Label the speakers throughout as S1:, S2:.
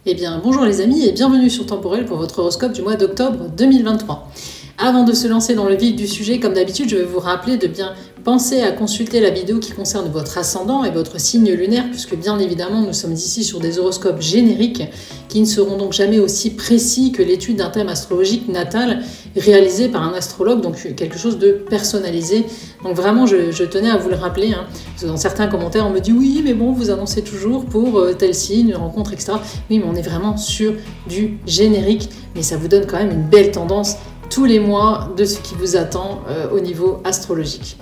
S1: Eh bien, bonjour les amis et bienvenue sur Temporel pour votre horoscope du mois d'octobre 2023. Avant de se lancer dans le vif du sujet, comme d'habitude, je vais vous rappeler de bien penser à consulter la vidéo qui concerne votre ascendant et votre signe lunaire, puisque bien évidemment, nous sommes ici sur des horoscopes génériques qui ne seront donc jamais aussi précis que l'étude d'un thème astrologique natal réalisé par un astrologue, donc quelque chose de personnalisé. Donc vraiment, je tenais à vous le rappeler, hein, parce que dans certains commentaires, on me dit « Oui, mais bon, vous annoncez toujours pour tel signe, une rencontre, etc. » Oui, mais on est vraiment sur du générique, mais ça vous donne quand même une belle tendance tous les mois de ce qui vous attend au niveau astrologique.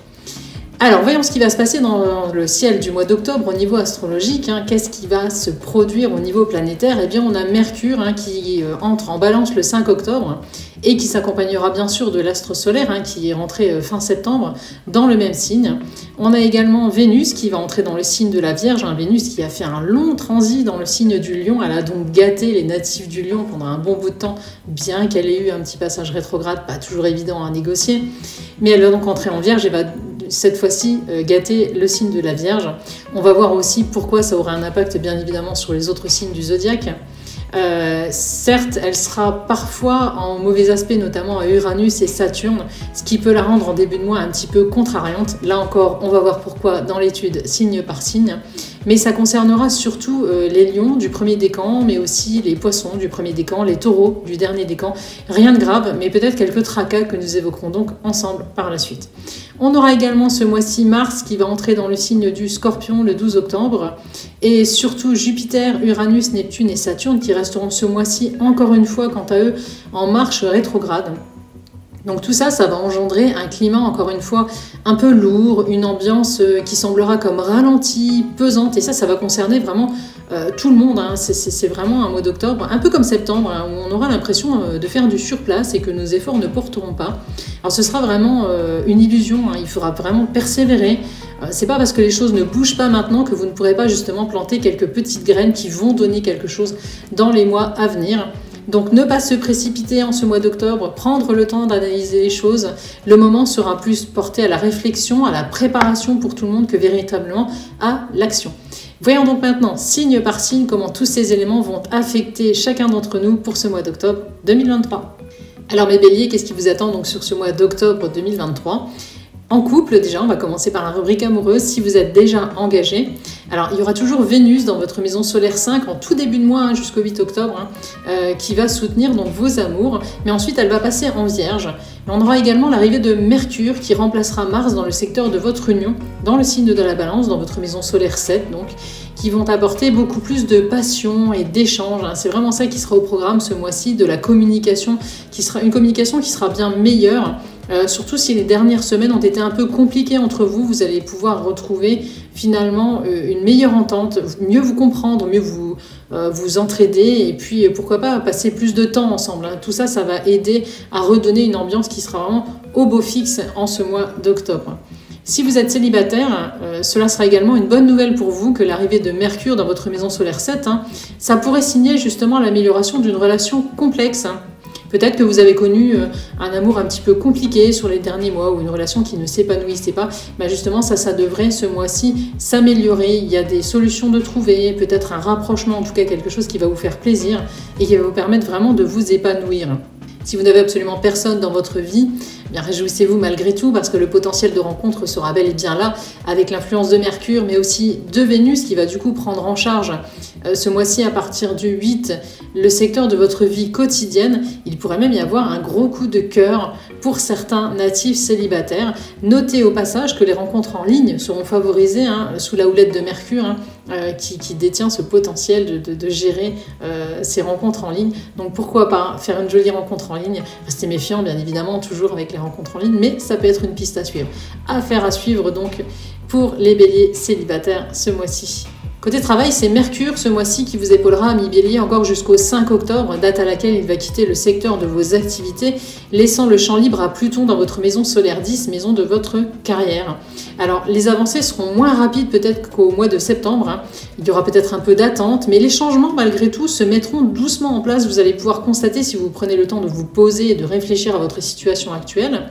S1: Alors, voyons ce qui va se passer dans le ciel du mois d'octobre au niveau astrologique. Qu'est-ce qui va se produire au niveau planétaire? Eh bien, on a Mercure qui entre en balance le 5 octobre et qui s'accompagnera bien sûr de l'astre solaire qui est rentré fin septembre dans le même signe. On a également Vénus qui va entrer dans le signe de la Vierge. Vénus qui a fait un long transit dans le signe du Lion. Elle a donc gâté les natifs du Lion pendant un bon bout de temps, bien qu'elle ait eu un petit passage rétrograde, pas toujours évident à négocier. Mais elle va donc entrer en Vierge et va cette fois-ci gâter le signe de la Vierge. On va voir aussi pourquoi ça aura un impact bien évidemment sur les autres signes du zodiaque. Certes, elle sera parfois en mauvais aspect, notamment à Uranus et Saturne, ce qui peut la rendre en début de mois un petit peu contrariante. Là encore, on va voir pourquoi dans l'étude signe par signe. Mais ça concernera surtout les lions du premier décan, mais aussi les poissons du premier décan, les taureaux du dernier décan. Rien de grave, mais peut-être quelques tracas que nous évoquerons donc ensemble par la suite. On aura également ce mois-ci Mars qui va entrer dans le signe du Scorpion le 12 octobre. Et surtout Jupiter, Uranus, Neptune et Saturne qui resteront ce mois-ci encore une fois quant à eux en marche rétrograde. Donc tout ça, ça va engendrer un climat, encore une fois, un peu lourd, une ambiance qui semblera comme ralentie, pesante, et ça va concerner vraiment tout le monde. C'est vraiment un mois d'octobre, un peu comme septembre, où on aura l'impression de faire du surplace et que nos efforts ne porteront pas. Alors ce sera vraiment une illusion, il faudra vraiment persévérer. C'est pas parce que les choses ne bougent pas maintenant que vous ne pourrez pas justement planter quelques petites graines qui vont donner quelque chose dans les mois à venir. Donc ne pas se précipiter en ce mois d'octobre, prendre le temps d'analyser les choses. Le moment sera plus porté à la réflexion, à la préparation pour tout le monde que véritablement à l'action. Voyons donc maintenant, signe par signe, comment tous ces éléments vont affecter chacun d'entre nous pour ce mois d'octobre 2023. Alors mes béliers, qu'est-ce qui vous attend donc sur ce mois d'octobre 2023 ? En couple, déjà, on va commencer par la rubrique amoureuse. Si vous êtes déjà engagé, alors il y aura toujours Vénus dans votre maison solaire 5 en tout début de mois jusqu'au 8 octobre qui va soutenir donc vos amours. Mais ensuite, elle va passer en Vierge. Et on aura également l'arrivée de Mercure qui remplacera Mars dans le secteur de votre union, dans le signe de la Balance, dans votre maison solaire 7, donc, qui vont apporter beaucoup plus de passion et d'échange. C'est vraiment ça qui sera au programme ce mois-ci, de la communication, une communication qui sera bien meilleure. Surtout si les dernières semaines ont été un peu compliquées entre vous, vous allez pouvoir retrouver finalement une meilleure entente, mieux vous comprendre, mieux vous entraider et puis pourquoi pas passer plus de temps ensemble. Tout ça, ça va aider à redonner une ambiance qui sera vraiment au beau fixe en ce mois d'octobre. Si vous êtes célibataire, cela sera également une bonne nouvelle pour vous que l'arrivée de Mercure dans votre maison solaire 7, ça pourrait signer justement l'amélioration d'une relation complexe. Peut-être que vous avez connu un amour un petit peu compliqué sur les derniers mois ou une relation qui ne s'épanouissait pas. Justement, ça devrait ce mois-ci s'améliorer. Il y a des solutions de trouver, peut-être un rapprochement, en tout cas quelque chose qui va vous faire plaisir et qui va vous permettre vraiment de vous épanouir. Si vous n'avez absolument personne dans votre vie, bien réjouissez-vous malgré tout parce que le potentiel de rencontre sera bel et bien là avec l'influence de Mercure mais aussi de Vénus qui va du coup prendre en charge ce mois-ci à partir du 8 le secteur de votre vie quotidienne. Il pourrait même y avoir un gros coup de cœur pour certains natifs célibataires. Notez au passage que les rencontres en ligne seront favorisées sous la houlette de Mercure qui détient ce potentiel de gérer ces rencontres en ligne. Donc pourquoi pas faire une jolie rencontre en ligne. Restez méfiant bien évidemment toujours avec les rencontres en ligne, mais ça peut être une piste à suivre. Affaire à suivre donc pour les béliers célibataires ce mois-ci. Côté travail, c'est Mercure ce mois-ci qui vous épaulera à mi-bélier encore jusqu'au 5 octobre, date à laquelle il va quitter le secteur de vos activités, laissant le champ libre à Pluton dans votre maison solaire 10, maison de votre carrière. Alors, les avancées seront moins rapides peut-être qu'au mois de septembre. Il y aura peut-être un peu d'attente, mais les changements, malgré tout, se mettront doucement en place. Vous allez pouvoir constater, si vous prenez le temps de vous poser et de réfléchir à votre situation actuelle,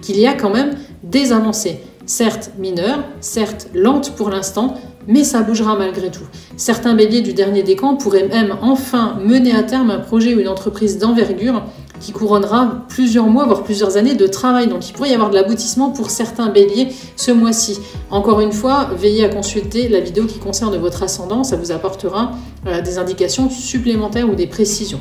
S1: qu'il y a quand même des avancées. Certes mineures, certes lentes pour l'instant, mais ça bougera malgré tout. Certains béliers du dernier décan pourraient même enfin mener à terme un projet ou une entreprise d'envergure qui couronnera plusieurs mois, voire plusieurs années de travail. Donc il pourrait y avoir de l'aboutissement pour certains béliers ce mois-ci. Encore une fois, veillez à consulter la vidéo qui concerne votre ascendant, ça vous apportera des indications supplémentaires ou des précisions.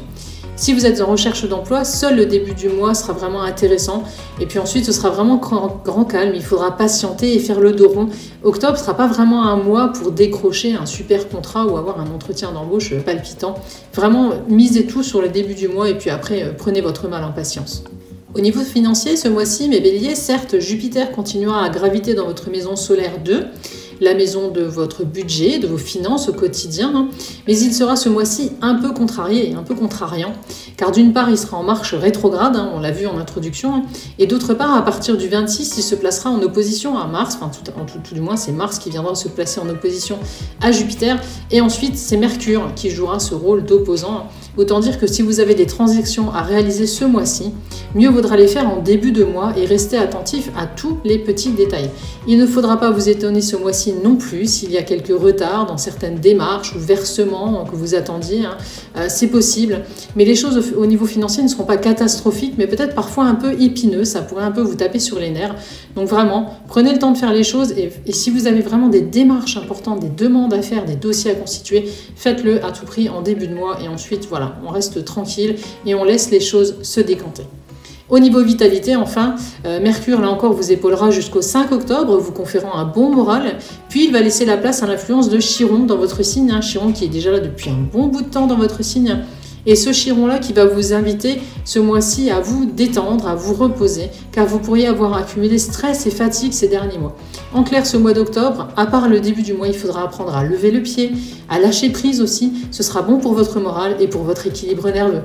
S1: Si vous êtes en recherche d'emploi, seul le début du mois sera vraiment intéressant. Et puis ensuite, ce sera vraiment grand calme. Il faudra patienter et faire le dos rond. Octobre ne sera pas vraiment un mois pour décrocher un super contrat ou avoir un entretien d'embauche palpitant. Vraiment, misez tout sur le début du mois et puis après, prenez votre mal en patience. Au niveau financier, ce mois-ci, mes béliers, certes, Jupiter continuera à graviter dans votre maison solaire 2, la maison de votre budget, de vos finances au quotidien, mais il sera ce mois-ci un peu contrarié, un peu contrariant, car d'une part, il sera en marche rétrograde, on l'a vu en introduction, et d'autre part, à partir du 26, il se placera en opposition à Mars, enfin tout du moins, c'est Mars qui viendra se placer en opposition à Jupiter, et ensuite, c'est Mercure qui jouera ce rôle d'opposant. Autant dire que si vous avez des transactions à réaliser ce mois-ci, mieux vaudra les faire en début de mois et rester attentif à tous les petits détails. Il ne faudra pas vous étonner ce mois-ci non plus s'il y a quelques retards dans certaines démarches ou versements que vous attendiez. C'est possible, mais les choses au niveau financier ne seront pas catastrophiques, mais peut-être parfois un peu épineuses. Ça pourrait un peu vous taper sur les nerfs. Donc vraiment, prenez le temps de faire les choses et si vous avez vraiment des démarches importantes, des demandes à faire, des dossiers à constituer, faites-le à tout prix en début de mois et ensuite, voilà. On reste tranquille et on laisse les choses se décanter. Au niveau vitalité, enfin, Mercure, là encore, vous épaulera jusqu'au 5 octobre, vous conférant un bon moral. Puis, il va laisser la place à l'influence de Chiron dans votre signe. Chiron qui est déjà là depuis un bon bout de temps dans votre signe. Et ce Chiron-là qui va vous inviter ce mois-ci à vous détendre, à vous reposer, car vous pourriez avoir accumulé stress et fatigue ces derniers mois. En clair, ce mois d'octobre, à part le début du mois, il faudra apprendre à lever le pied, à lâcher prise aussi. Ce sera bon pour votre morale et pour votre équilibre nerveux.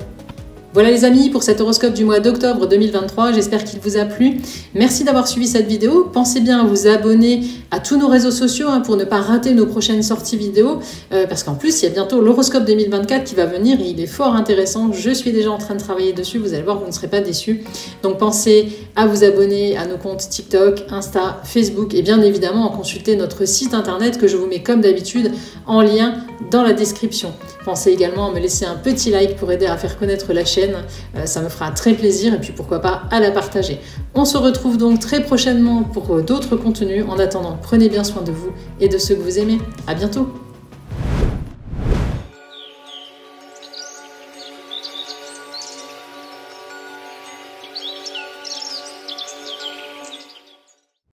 S1: Voilà les amis pour cet horoscope du mois d'octobre 2023, j'espère qu'il vous a plu. Merci d'avoir suivi cette vidéo, pensez bien à vous abonner à tous nos réseaux sociaux pour ne pas rater nos prochaines sorties vidéo, parce qu'en plus il y a bientôt l'horoscope 2024 qui va venir et il est fort intéressant, je suis déjà en train de travailler dessus, vous allez voir, vous ne serez pas déçus. Donc pensez à vous abonner à nos comptes TikTok, Insta, Facebook et bien évidemment à consulter notre site internet que je vous mets comme d'habitude en lien dans la description. Pensez également à me laisser un petit like pour aider à faire connaître la chaîne, ça me fera très plaisir et puis pourquoi pas à la partager. On se retrouve donc très prochainement pour d'autres contenus. En attendant, prenez bien soin de vous et de ceux que vous aimez. À bientôt!